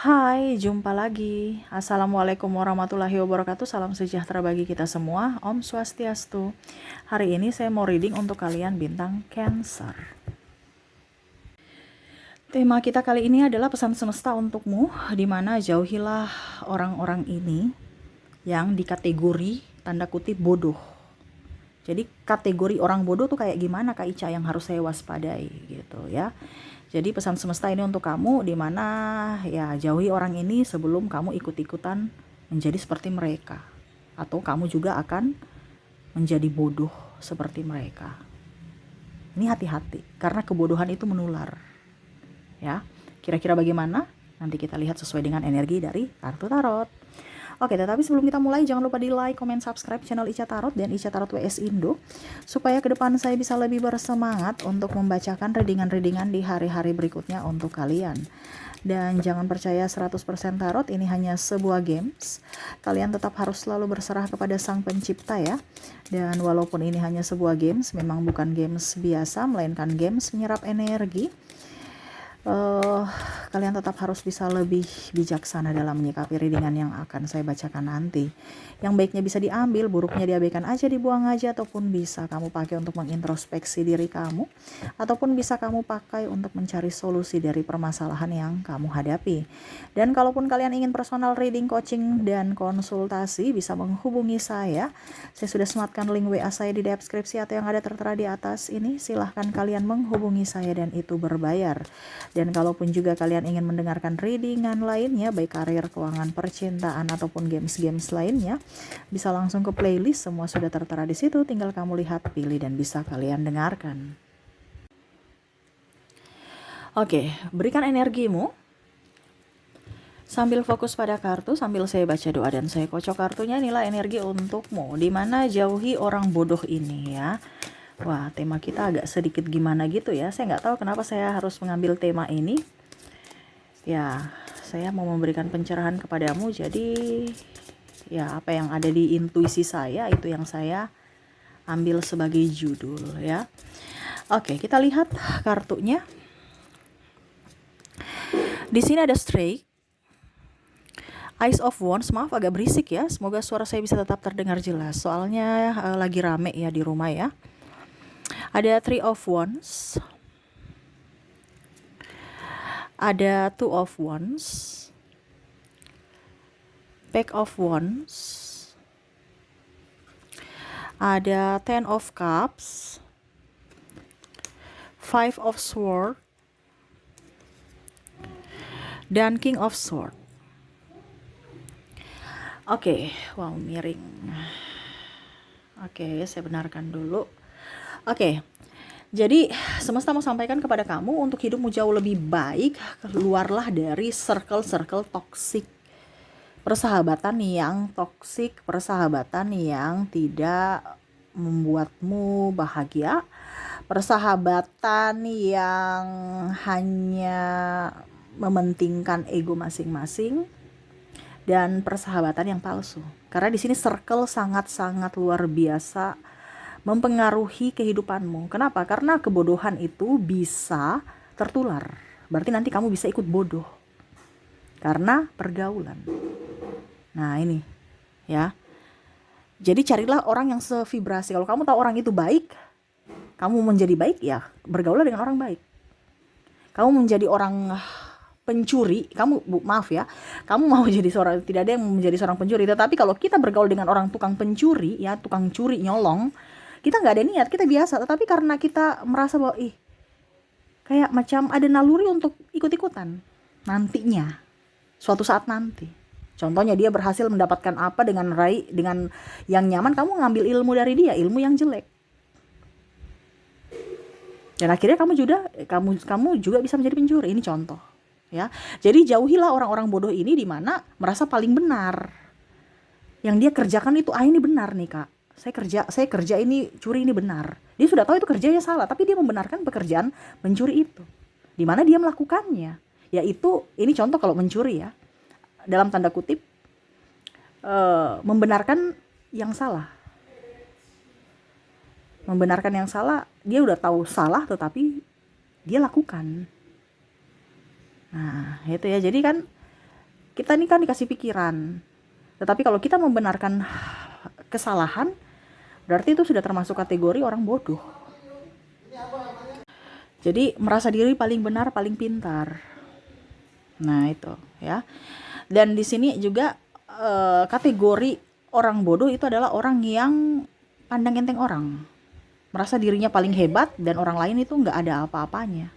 Hai, jumpa lagi. Assalamualaikum warahmatullahi wabarakatuh. Salam sejahtera bagi kita semua. Om Swastiastu. Hari ini saya mau reading untuk kalian bintang Cancer. Tema kita kali ini adalah pesan semesta untukmu, di mana jauhilah orang-orang ini yang dikategori tanda kutip bodoh. Jadi kategori orang bodoh tuh kayak gimana Kak Ica yang harus saya waspadai gitu ya. Jadi pesan semesta ini untuk kamu, di mana ya jauhi orang ini sebelum kamu ikut-ikutan menjadi seperti mereka, atau kamu juga akan menjadi bodoh seperti mereka. Ini hati-hati karena kebodohan itu menular. Ya, kira-kira bagaimana? Nanti kita lihat sesuai dengan energi dari kartu tarot. Oke, tetapi sebelum kita mulai, jangan lupa di like, comment, subscribe channel Ica Tarot dan Ica Tarot WS Indo, supaya ke depan saya bisa lebih bersemangat untuk membacakan readingan-readingan di hari-hari berikutnya untuk kalian. Dan jangan percaya 100% tarot, ini hanya sebuah games. Kalian tetap harus selalu berserah kepada Sang Pencipta ya. Dan walaupun ini hanya sebuah games, memang bukan games biasa, melainkan games menyerap energi. Kalian tetap harus bisa lebih bijaksana dalam menyikapi readingan yang akan saya bacakan nanti. Yang baiknya bisa diambil, buruknya diabaikan aja, dibuang aja, ataupun bisa kamu pakai untuk mengintrospeksi diri kamu, ataupun bisa kamu pakai untuk mencari solusi dari permasalahan yang kamu hadapi. Dan kalaupun kalian ingin personal reading, coaching, dan konsultasi, bisa menghubungi saya. Saya sudah sematkan link WA saya di deskripsi atau yang ada tertera di atas ini. Silahkan kalian menghubungi saya dan itu berbayar. Dan kalaupun juga kalian ingin mendengarkan readingan lainnya, baik karir, keuangan, percintaan, ataupun games-games lainnya, bisa langsung ke playlist, semua sudah tertera di situ, tinggal kamu lihat, pilih, dan bisa kalian dengarkan. Oke, berikan energimu, sambil fokus pada kartu, sambil saya baca doa dan saya kocok kartunya. Inilah energi untukmu, dimana jauhi orang bodoh ini ya. Wah, tema kita agak sedikit gimana gitu ya. Saya nggak tahu kenapa saya harus mengambil tema ini. Ya, saya mau memberikan pencerahan kepadamu. Jadi, ya apa yang ada di intuisi saya, itu yang saya ambil sebagai judul ya. Oke, kita lihat kartunya. Di sini ada Strike, Ice of Wands. Maaf agak berisik ya. Semoga suara saya bisa tetap terdengar jelas. Soalnya lagi rame ya di rumah ya. Ada Three of Wands, ada Two of Wands, Pack of Wands, ada Ten of Cups, Five of Swords, dan King of Swords. Oke, wow miring. Oke, saya benarkan dulu. Oke, jadi semesta mau sampaikan kepada kamu untuk hidupmu jauh lebih baik, keluarlah dari circle-circle toksik. Persahabatan yang toksik, persahabatan yang tidak membuatmu bahagia, persahabatan yang hanya mementingkan ego masing-masing, dan persahabatan yang palsu. Karena di sini circle sangat-sangat luar biasa mempengaruhi kehidupanmu. Kenapa? Karena kebodohan itu bisa tertular. Berarti nanti kamu bisa ikut bodoh karena pergaulan. Nah ini ya. Jadi carilah orang yang sevibrasi. Kalau kamu tahu orang itu baik, kamu menjadi baik, ya bergaulah dengan orang baik. Kamu menjadi orang pencuri, maaf ya, kamu mau jadi seorang, tidak ada yang menjadi seorang pencuri. Tetapi kalau kita bergaul dengan orang tukang pencuri ya, tukang curi, nyolong, kita nggak ada niat, kita biasa, tetapi karena kita merasa bahwa kayak macam ada naluri untuk ikut-ikutan nantinya, suatu saat nanti. Contohnya dia berhasil mendapatkan apa dengan yang nyaman, kamu ngambil ilmu dari dia, ilmu yang jelek. Dan akhirnya kamu juga bisa menjadi pencuri. Ini contoh ya. Jadi jauhilah orang-orang bodoh ini, di mana merasa paling benar. Yang dia kerjakan itu ini benar nih Kak. Saya kerja ini, curi ini benar. Dia sudah tahu itu kerjanya salah, tapi dia membenarkan pekerjaan mencuri itu. Di mana dia melakukannya. Yaitu, ini contoh kalau mencuri ya. Dalam tanda kutip, membenarkan yang salah. Membenarkan yang salah, dia udah tahu salah tetapi dia lakukan. Nah, itu ya. Jadi kan Kita ini kan dikasih pikiran. Tetapi kalau kita membenarkan kesalahan, berarti itu sudah termasuk kategori orang bodoh. Jadi merasa diri paling benar, paling pintar. Nah itu ya. Dan di sini juga kategori orang bodoh itu adalah orang yang pandang enteng orang, merasa dirinya paling hebat dan orang lain itu nggak ada apa-apanya.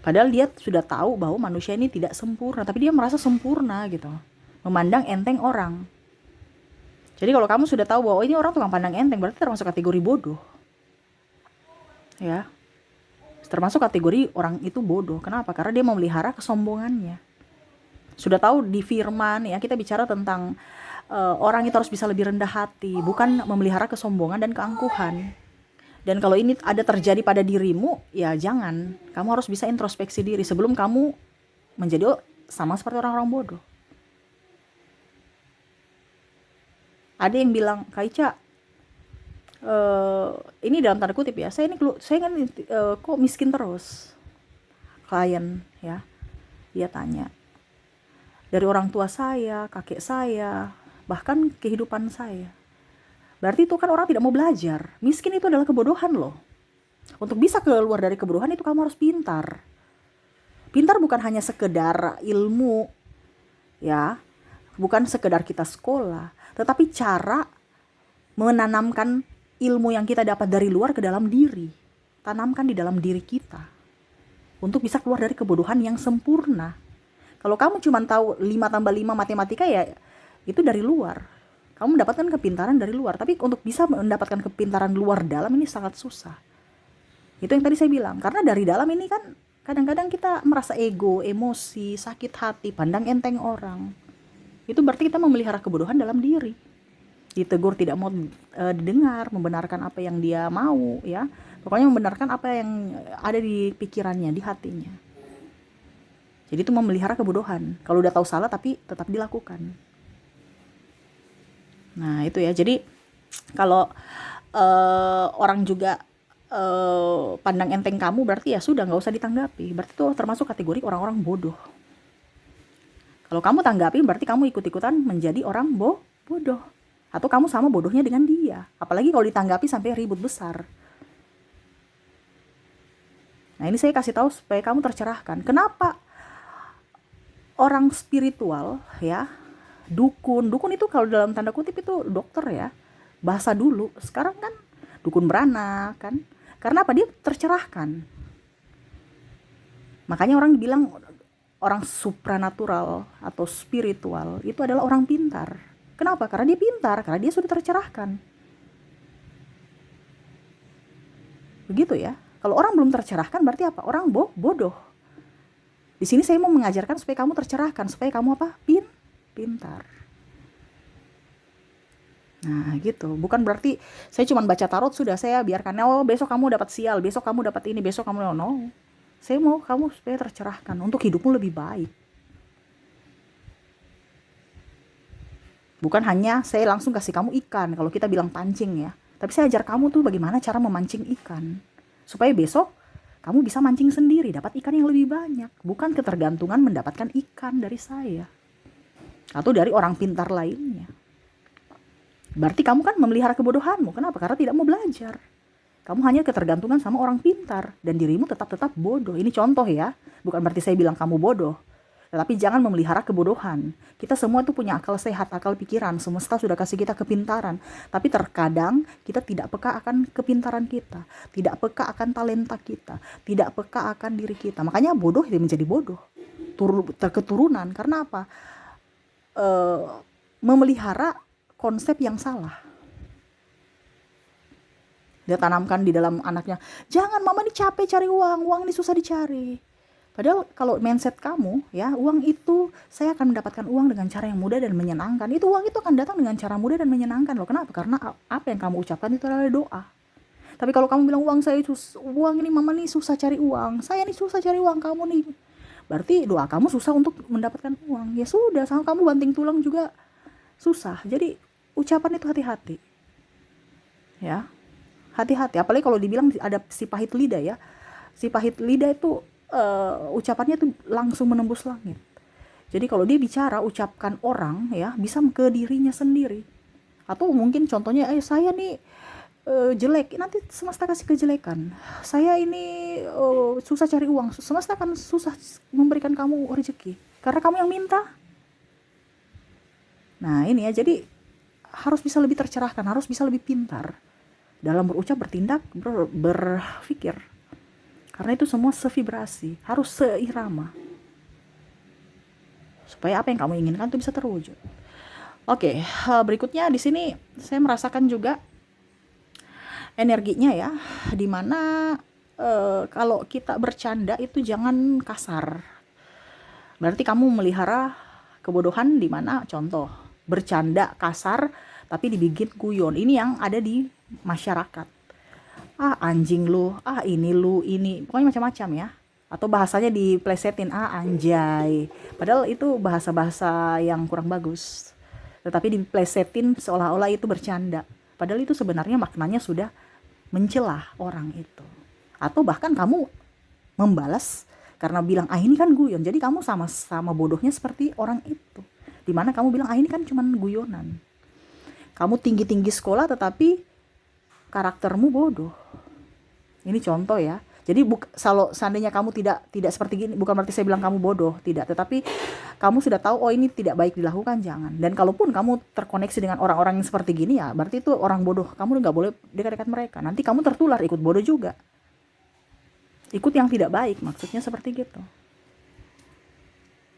Padahal dia sudah tahu bahwa manusia ini tidak sempurna, tapi dia merasa sempurna gitu, memandang enteng orang. Jadi kalau kamu sudah tahu bahwa ini orang tukang pandang enteng, berarti termasuk kategori bodoh. Ya, termasuk kategori orang itu bodoh. Kenapa? Karena dia memelihara kesombongannya. Sudah tahu di firman ya, kita bicara tentang orang itu harus bisa lebih rendah hati, bukan memelihara kesombongan dan keangkuhan. Dan kalau ini ada terjadi pada dirimu, ya jangan. Kamu harus bisa introspeksi diri sebelum kamu menjadi sama seperti orang-orang bodoh. Ada yang bilang, Kak Ica, ini dalam tanda kutip ya, saya kan kok miskin terus. Klien ya, dia tanya, dari orang tua saya, kakek saya, bahkan kehidupan saya. Berarti itu kan orang tidak mau belajar. Miskin itu adalah kebodohan loh. Untuk bisa keluar dari kebodohan itu kamu harus pintar. Pintar bukan hanya sekedar ilmu, ya, bukan sekedar kita sekolah, tetapi cara menanamkan ilmu yang kita dapat dari luar ke dalam diri. Tanamkan di dalam diri kita untuk bisa keluar dari kebodohan yang sempurna. Kalau kamu cuma tahu 5 tambah 5 matematika, ya itu dari luar. Kamu mendapatkan kepintaran dari luar. Tapi untuk bisa mendapatkan kepintaran luar dalam ini sangat susah. Itu yang tadi saya bilang. Karena dari dalam ini kan kadang-kadang kita merasa ego, emosi, sakit hati, pandang enteng orang. Itu berarti kita memelihara kebodohan dalam diri. Ditegur tidak mau didengar, membenarkan apa yang dia mau, ya. Pokoknya membenarkan apa yang ada di pikirannya, di hatinya. Jadi itu memelihara kebodohan. Kalau udah tahu salah tapi tetap dilakukan. Nah itu ya. Jadi kalau orang juga pandang enteng kamu, berarti ya sudah, nggak usah ditanggapi. Berarti itu termasuk kategori orang-orang bodoh. Kalau kamu tanggapi, berarti kamu ikut-ikutan menjadi orang bodoh. Atau kamu sama bodohnya dengan dia. Apalagi kalau ditanggapi sampai ribut besar. Nah ini saya kasih tahu supaya kamu tercerahkan. Kenapa orang spiritual ya, dukun itu kalau dalam tanda kutip itu dokter ya, bahasa dulu. Sekarang kan dukun beranak kan, karena apa? Dia tercerahkan. Makanya orang bilang orang supranatural atau spiritual itu adalah orang pintar. Kenapa? Karena dia pintar, karena dia sudah tercerahkan. Begitu ya. Kalau orang belum tercerahkan berarti apa? Orang bodoh. Di sini saya mau mengajarkan supaya kamu tercerahkan, supaya kamu apa? Pintar. Nah gitu. Bukan berarti saya cuma baca tarot sudah saya biarkan, oh besok kamu dapat sial, besok kamu dapat ini, besok kamu no. Saya mau kamu supaya tercerahkan untuk hidupmu lebih baik. Bukan hanya saya langsung kasih kamu ikan kalau kita bilang pancing ya, tapi saya ajar kamu tuh bagaimana cara memancing ikan supaya besok kamu bisa mancing sendiri, dapat ikan yang lebih banyak. Bukan ketergantungan mendapatkan ikan dari saya atau dari orang pintar lainnya. Berarti kamu kan memelihara kebodohanmu. Kenapa? Karena tidak mau belajar. Kamu hanya ketergantungan sama orang pintar dan dirimu tetap bodoh. Ini contoh ya. Bukan berarti saya bilang kamu bodoh. Tetapi jangan memelihara kebodohan. Kita semua itu punya akal sehat, akal pikiran. Semesta sudah kasih kita kepintaran. Tapi terkadang kita tidak peka akan kepintaran kita. Tidak peka akan talenta kita. Tidak peka akan diri kita. Makanya bodoh itu menjadi bodoh. Keturunan. Karena apa? Memelihara konsep yang salah. Dia tanamkan di dalam anaknya. Jangan, mama ini capek cari uang. Uang ini susah dicari. Padahal kalau mindset kamu ya, uang itu saya akan mendapatkan uang dengan cara yang mudah dan menyenangkan. Itu uang itu akan datang dengan cara mudah dan menyenangkan loh. Kenapa? Karena apa yang kamu ucapkan itu adalah doa. Tapi kalau kamu bilang uang ini mama nih susah cari uang, saya nih susah cari uang, kamu nih, berarti doa kamu susah untuk mendapatkan uang. Ya sudah, sama kamu banting tulang juga susah. Jadi ucapan itu hati-hati. Ya. Hati-hati. Apalagi kalau dibilang ada si pahit lidah ya. Si pahit lidah itu ucapannya tuh langsung menembus langit. Jadi kalau dia bicara, ucapkan orang ya, bisa ke dirinya sendiri. Atau mungkin contohnya, saya nih jelek, nanti semesta kasih kejelekan. Saya ini susah cari uang, semesta akan susah memberikan kamu rezeki. Karena kamu yang minta. Nah ini ya, jadi harus bisa lebih tercerahkan, harus bisa lebih pintar dalam berucap, bertindak, berpikir. Karena itu semua sevibrasi, harus seirama. Supaya apa yang kamu inginkan itu bisa terwujud. Oke, berikutnya di sini saya merasakan juga energinya ya, dimana kalau kita bercanda itu jangan kasar. Berarti kamu melihara kebodohan, dimana contoh bercanda kasar tapi dibikin guyon. Ini yang ada di masyarakat. Anjing lu, ini lu, ini pokoknya macam-macam ya. Atau bahasanya diplesetin, anjay. Padahal itu bahasa-bahasa yang kurang bagus. Tetapi diplesetin seolah-olah itu bercanda. Padahal itu sebenarnya maknanya sudah mencelah orang itu. Atau bahkan kamu membalas karena bilang, ini kan guyon. Jadi kamu sama-sama bodohnya seperti orang itu. Dimana kamu bilang, ini kan cuman guyonan. Kamu tinggi-tinggi sekolah tetapi karaktermu bodoh. Ini contoh ya. Jadi kalau seandainya kamu tidak seperti gini, bukan berarti saya bilang kamu bodoh, tidak. Tetapi kamu sudah tahu, ini tidak baik dilakukan, jangan. Dan kalaupun kamu terkoneksi dengan orang-orang yang seperti gini ya, berarti itu orang bodoh. Kamu nggak boleh dekat-dekat mereka. Nanti kamu tertular, ikut bodoh juga. Ikut yang tidak baik, maksudnya seperti gitu.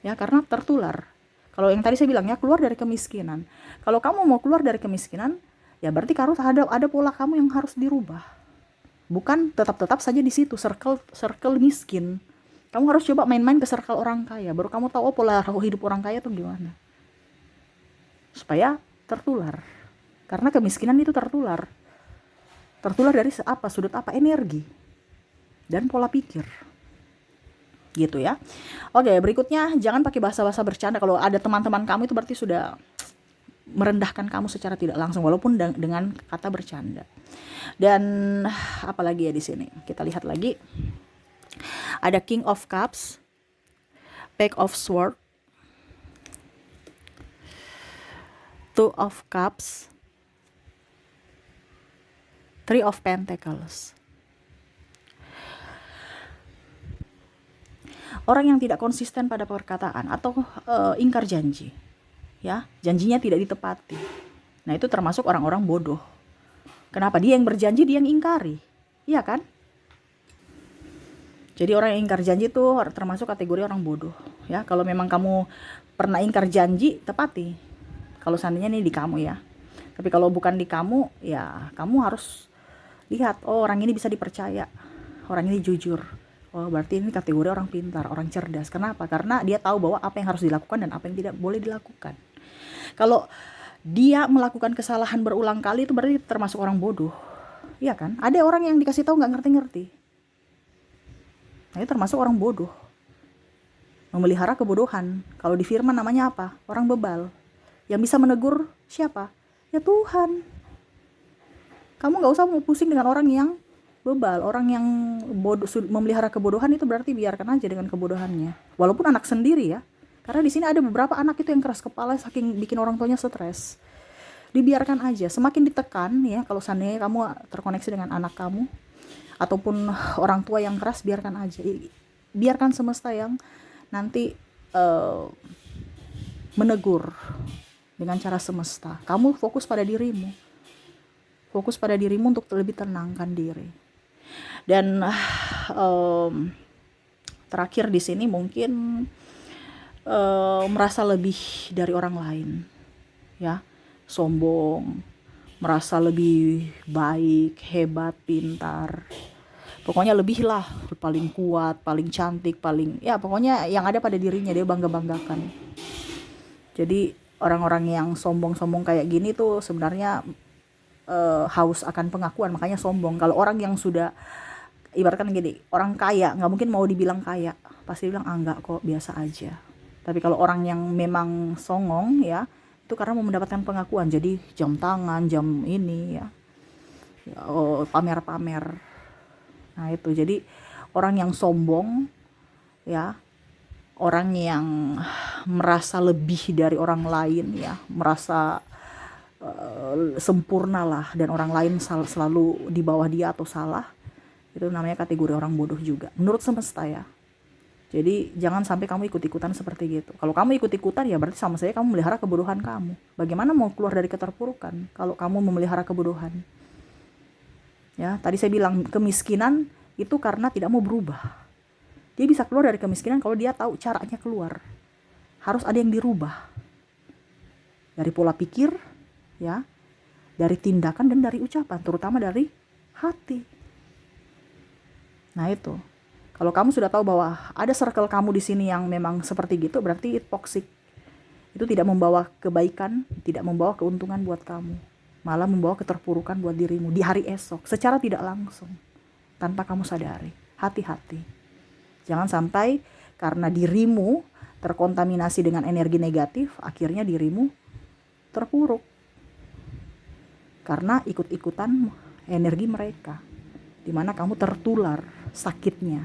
Ya, karena tertular. Kalau yang tadi saya bilang ya, keluar dari kemiskinan. Kalau kamu mau keluar dari kemiskinan, ya berarti harus ada pola kamu yang harus dirubah. Bukan tetap saja di situ circle miskin. Kamu harus coba main-main ke circle orang kaya, baru kamu tahu pola hidup orang kaya tuh gimana. Supaya tertular. Karena kemiskinan itu tertular. Tertular dari sudut apa? Energi dan pola pikir. Gitu ya. Oke, berikutnya jangan pakai bahasa-bahasa bercanda. Kalau ada teman-teman kamu itu berarti sudah merendahkan kamu secara tidak langsung, walaupun dengan kata bercanda. Dan apalagi ya di sini, kita lihat lagi ada King of Cups, Page of Swords, Two of Cups, Three of Pentacles. Orang yang tidak konsisten pada perkataan atau ingkar janji, ya, janjinya tidak ditepati. Nah itu termasuk orang-orang bodoh. Kenapa? Dia yang berjanji, dia yang ingkari, iya kan? Jadi orang yang ingkar janji itu termasuk kategori orang bodoh. Ya, kalau memang kamu pernah ingkar janji, tepati. Kalau seandainya ini di kamu ya. Tapi kalau bukan di kamu, ya kamu harus lihat, orang ini bisa dipercaya, orang ini jujur. Berarti ini kategori orang pintar, orang cerdas. Kenapa? Karena dia tahu bahwa apa yang harus dilakukan dan apa yang tidak boleh dilakukan. Kalau dia melakukan kesalahan berulang kali, itu berarti termasuk orang bodoh. Iya kan? Ada orang yang dikasih tahu nggak ngerti-ngerti. Nah, itu termasuk orang bodoh. Memelihara kebodohan. Kalau di firman namanya apa? Orang bebal. Yang bisa menegur siapa? Ya Tuhan. Kamu nggak usah mau pusing dengan orang yang bebal, orang yang bodoh, memelihara kebodohan. Itu berarti biarkan aja dengan kebodohannya. Walaupun anak sendiri ya. Karena di sini ada beberapa anak itu yang keras kepala, saking bikin orang tuanya stres. Dibiarkan aja. Semakin ditekan ya, kalau seandainya kamu terkoneksi dengan anak kamu ataupun orang tua yang keras, biarkan aja. Biarkan semesta yang nanti menegur dengan cara semesta. Kamu fokus pada dirimu. Fokus pada dirimu untuk lebih tenangkan diri. Dan terakhir di sini mungkin merasa lebih dari orang lain, ya, sombong, merasa lebih baik, hebat, pintar, pokoknya lebih lah, paling kuat, paling cantik, paling ya pokoknya yang ada pada dirinya dia bangga-banggakan. Jadi orang-orang yang sombong-sombong kayak gini tuh sebenarnya haus akan pengakuan, makanya sombong. Kalau orang yang sudah ibaratkan gini, orang kaya nggak mungkin mau dibilang kaya, pasti bilang enggak kok, biasa aja. Tapi kalau orang yang memang songong ya, itu karena mau mendapatkan pengakuan, jadi jam tangan, jam ini ya, pamer-pamer. Nah itu, jadi orang yang sombong ya, orang yang merasa lebih dari orang lain ya, merasa sempurna lah, dan orang lain selalu di bawah dia atau salah, itu namanya kategori orang bodoh juga menurut semesta ya. Jadi jangan sampai kamu ikut-ikutan seperti gitu. Kalau kamu ikut-ikutan ya berarti sama saya kamu memelihara kebodohan kamu. Bagaimana mau keluar dari keterpurukan kalau kamu memelihara kebodohan? Ya, tadi saya bilang kemiskinan itu karena tidak mau berubah. Dia bisa keluar dari kemiskinan kalau dia tahu caranya keluar. Harus ada yang dirubah. Dari pola pikir, ya, dari tindakan dan dari ucapan, terutama dari hati. Nah itu. Kalau kamu sudah tahu bahwa ada circle kamu di sini yang memang seperti gitu, berarti itu toxic. Itu tidak membawa kebaikan, tidak membawa keuntungan buat kamu. Malah membawa keterpurukan buat dirimu di hari esok, secara tidak langsung. Tanpa kamu sadari. Hati-hati. Jangan sampai karena dirimu terkontaminasi dengan energi negatif, akhirnya dirimu terpuruk. Karena ikut-ikutan energi mereka. Dimana kamu tertular sakitnya,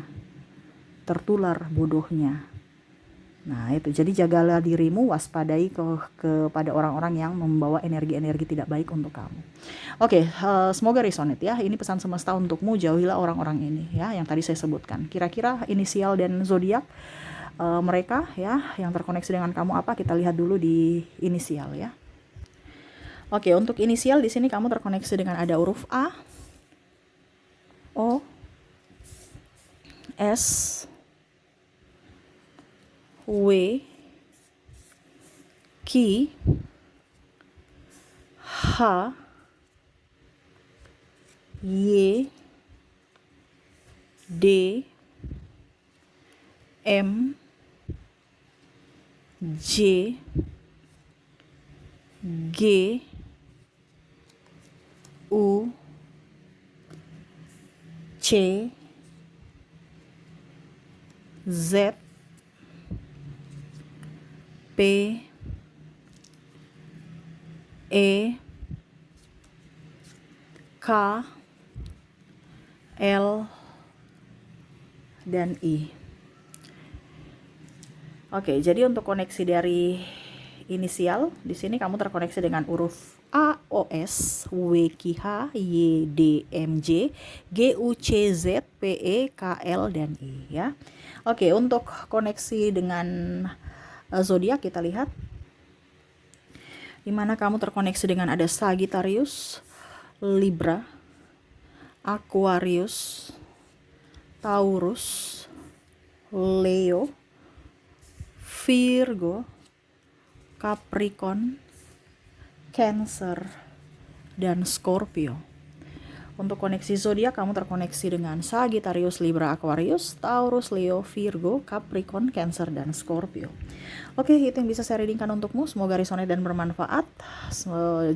tertular bodohnya. Nah itu, jadi jagalah dirimu, waspadai kepada orang-orang yang membawa energi-energi tidak baik untuk kamu. Oke, semoga resonate ya. Ini pesan semesta untukmu, jauhilah orang-orang ini ya, yang tadi saya sebutkan. Kira-kira inisial dan zodiak mereka ya yang terkoneksi dengan kamu apa? Kita lihat dulu di inisial ya. Oke, untuk inisial di sini kamu terkoneksi dengan ada huruf A, O, S, W, Q, H, Y, D, M, J, G, U, C, Z, P, E, K, L, dan I. Oke, jadi untuk koneksi dari inisial di sini kamu terkoneksi dengan huruf A, O, S, W, Q, H, Y, D, M, J, G, U, C, Z, P, E, K, L, dan I ya. Oke, untuk koneksi dengan zodiak kita lihat dimana kamu terkoneksi dengan ada Sagittarius, Libra, Aquarius, Taurus, Leo, Virgo, Capricorn, Cancer, dan Scorpio. Untuk koneksi zodiak kamu terkoneksi dengan Sagittarius, Libra, Aquarius, Taurus, Leo, Virgo, Capricorn, Cancer, dan Scorpio. Oke, itu yang bisa saya readingkan untukmu. Semoga resonate dan bermanfaat.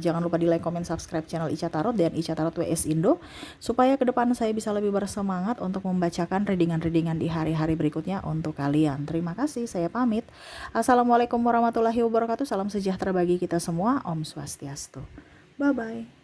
Jangan lupa di like, comment, subscribe channel Ica Tarot dan Ica Tarot WS Indo, supaya ke depan saya bisa lebih bersemangat untuk membacakan readingan-readingan di hari-hari berikutnya untuk kalian. Terima kasih, saya pamit. Assalamualaikum warahmatullahi wabarakatuh. Salam sejahtera bagi kita semua. Om Swastiastu. Bye-bye.